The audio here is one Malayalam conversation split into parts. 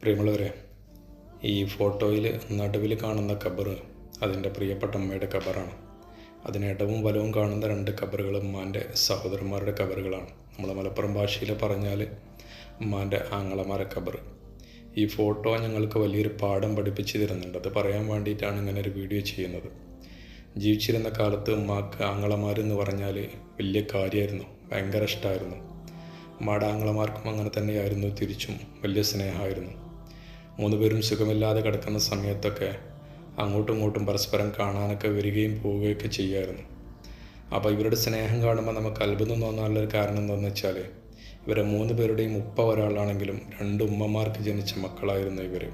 പ്രിയമുള്ളവരെ, ഈ ഫോട്ടോയിൽ നടുവിൽ കാണുന്ന ഖബർ അതിൻ്റെ പ്രിയപ്പെട്ട അമ്മയുടെ ഖബറാണ്. അതിന് ഇടവും വലവും കാണുന്ന രണ്ട് ഖബറുകൾ ഉമ്മാൻ്റെ സഹോദരന്മാരുടെ ഖബറുകളാണ്. നമ്മൾ മലപ്പുറം ഭാഷയിൽ പറഞ്ഞാൽ ഉമ്മാൻ്റെ ആങ്ങളമാരെ ഖബർ. ഈ ഫോട്ടോ ഞങ്ങൾക്ക് വലിയൊരു പാഠം പഠിപ്പിച്ച് തരുന്നുണ്ട്. അത് പറയാൻ വേണ്ടിയിട്ടാണ് ഇങ്ങനെ ഒരു വീഡിയോ ചെയ്യുന്നത്. ജീവിച്ചിരുന്ന കാലത്ത് ഉമ്മാക്ക് ആങ്ങളമാരെന്ന് പറഞ്ഞാൽ വലിയ കാര്യമായിരുന്നു, ഭയങ്കര ഇഷ്ടമായിരുന്നു. ഉമ്മയുടെ ആങ്ങളമാർക്കും അങ്ങനെ തന്നെയായിരുന്നു, തിരിച്ചും വലിയ സ്നേഹമായിരുന്നു. മൂന്ന് പേരും സുഖമില്ലാതെ കിടക്കുന്ന സമയത്തൊക്കെ അങ്ങോട്ടും ഇങ്ങോട്ടും പരസ്പരം കാണാനൊക്കെ വരികയും പോവുകയൊക്കെ ചെയ്യുമായിരുന്നു. അപ്പോൾ ഇവരുടെ സ്നേഹം കാണുമ്പോൾ നമുക്ക് അത്ഭുതം തോന്നാനുള്ളൊരു കാരണം എന്താണെന്ന് വെച്ചാൽ, ഇവരെ മൂന്ന് പേരുടെയും ഉപ്പ ഒരാളാണെങ്കിലും രണ്ട് ഉമ്മമാർക്ക് ജനിച്ച മക്കളായിരുന്നു ഇവർ.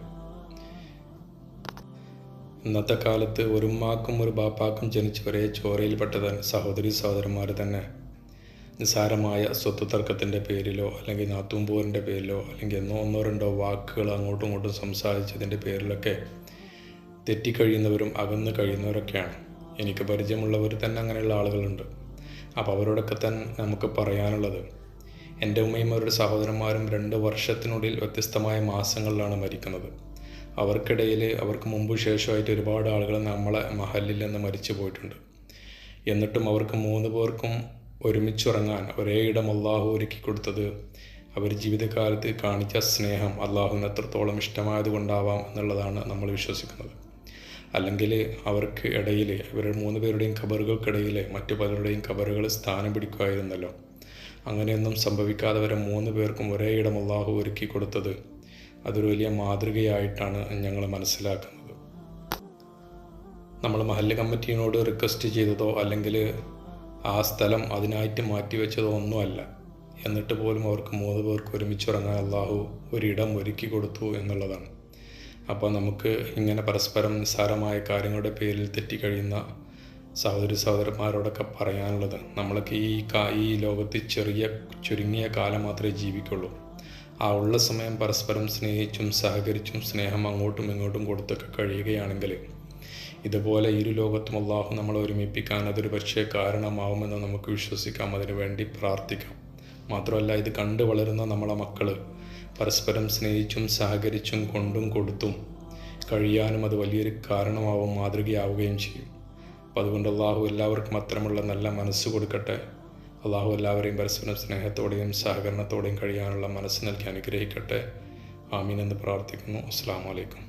ഇന്നത്തെ കാലത്ത് ഒരു ഉമ്മാക്കും ഒരു ബാപ്പാക്കും ജനിച്ച ഒരേ ചോരയിൽപ്പെട്ട സഹോദരന്മാർ തന്നെ നിസ്സാരമായ സ്വത്ത് തർക്കത്തിൻ്റെ പേരിലോ അല്ലെങ്കിൽ നാത്തൂമ്പോറിൻ്റെ പേരിലോ അല്ലെങ്കിൽ ഒന്നോ രണ്ടോ വാക്കുകൾ അങ്ങോട്ടും ഇങ്ങോട്ടും സംസാരിച്ചതിൻ്റെ പേരിലൊക്കെ തെറ്റിക്കഴിയുന്നവരും അകന്ന് കഴിയുന്നവരൊക്കെയാണ്. എനിക്ക് പരിചയമുള്ളവർ തന്നെ അങ്ങനെയുള്ള ആളുകളുണ്ട്. അപ്പോൾ അവരോടൊക്കെ തന്നെ നമുക്ക് പറയാനുള്ളത്, എൻ്റെ ഉമ്മയും അവരുടെ സഹോദരന്മാരും 2 വർഷത്തിനുള്ളിൽ വ്യത്യസ്തമായ മാസങ്ങളിലാണ് മരിക്കുന്നത്. അവർക്കിടയിൽ അവർക്ക് മുമ്പ് ശേഷമായിട്ട് ഒരുപാട് ആളുകൾ നമ്മളെ മഹല്ലിൽ നിന്ന് മരിച്ചു പോയിട്ടുണ്ട്. എന്നിട്ടും അവർക്ക് 3 പേർക്കും ഒരുമിച്ചുറങ്ങാൻ ഒരേ ഇടം അള്ളാഹു ഒരുക്കി കൊടുത്തത് അവർ ജീവിതകാലത്ത് കാണിച്ച സ്നേഹം അള്ളാഹുവിന് എത്രത്തോളം ഇഷ്ടമായത് കൊണ്ടാവാം എന്നുള്ളതാണ് നമ്മൾ വിശ്വസിക്കുന്നത്. അല്ലെങ്കിൽ അവർക്ക് ഇടയിൽ ഇവരുടെ 3 പേരുടെയും ഖബറുകൾക്കിടയിൽ മറ്റു പലരുടെയും ഖബറുകൾ സ്ഥാനം പിടിക്കുമായിരുന്നല്ലോ. അങ്ങനെയൊന്നും സംഭവിക്കാതെ വരെ 3 പേർക്കും ഒരേ ഇടം അള്ളാഹു ഒരുക്കി കൊടുത്തത് അതൊരു വലിയ മാതൃകയായിട്ടാണ് ഞങ്ങൾ മനസ്സിലാക്കുന്നത്. നമ്മൾ മഹല്ല് കമ്മിറ്റിയോട് റിക്വസ്റ്റ് ചെയ്തതോ അല്ലെങ്കിൽ ആ സ്ഥലം അതിനായിട്ട് മാറ്റിവെച്ചതോ ഒന്നുമല്ല. എന്നിട്ട് പോലും അവർക്ക് 3 പേർക്ക് ഒരുമിച്ചുറങ്ങാൻ അള്ളാഹു ഒരിടം ഒരുക്കി കൊടുത്തു എന്നുള്ളതാണ്. അപ്പോൾ നമുക്ക് ഇങ്ങനെ പരസ്പരം നിസ്സാരമായ കാര്യങ്ങളുടെ പേരിൽ തെറ്റിക്കഴിയുന്ന സഹോദരന്മാരോടൊക്കെ പറയാനുള്ളത്, നമ്മളൊക്കെ ഈ ലോകത്ത് ചുരുങ്ങിയ കാലം മാത്രമേ ജീവിക്കുള്ളൂ. ആ ഉള്ള സമയം പരസ്പരം സ്നേഹിച്ചും സഹകരിച്ചും സ്നേഹം അങ്ങോട്ടും ഇങ്ങോട്ടും കൊടുത്തൊക്കെ കഴിയുകയാണെങ്കിൽ ഇതുപോലെ ഇരു ലോകത്തും അള്ളാഹു നമ്മളെ ഒരുമിപ്പിക്കാൻ അതൊരു പക്ഷേ കാരണമാവുമെന്ന് നമുക്ക് വിശ്വസിക്കാം, അതിനു വേണ്ടി പ്രാർത്ഥിക്കാം. മാത്രമല്ല, ഇത് കണ്ടു വളരുന്ന നമ്മളെ മക്കൾ പരസ്പരം സ്നേഹിച്ചും സഹകരിച്ചും കൊണ്ടും കൊടുത്തും കഴിയാനും അത് വലിയൊരു കാരണമാവും, മാതൃകയാവുകയും ചെയ്യും. അപ്പോൾ അതുകൊണ്ട് അള്ളാഹു എല്ലാവർക്കും അത്തരമുള്ള നല്ല മനസ്സ് കൊടുക്കട്ടെ. അള്ളാഹു എല്ലാവരെയും പരസ്പരം സ്നേഹത്തോടെയും സഹകരണത്തോടെയും കഴിയാനുള്ള മനസ്സ് നൽകി അനുഗ്രഹിക്കട്ടെ. ആമീൻ എന്ന് പ്രാർത്ഥിക്കുന്നു. അസ്സലാമു അലൈക്കും.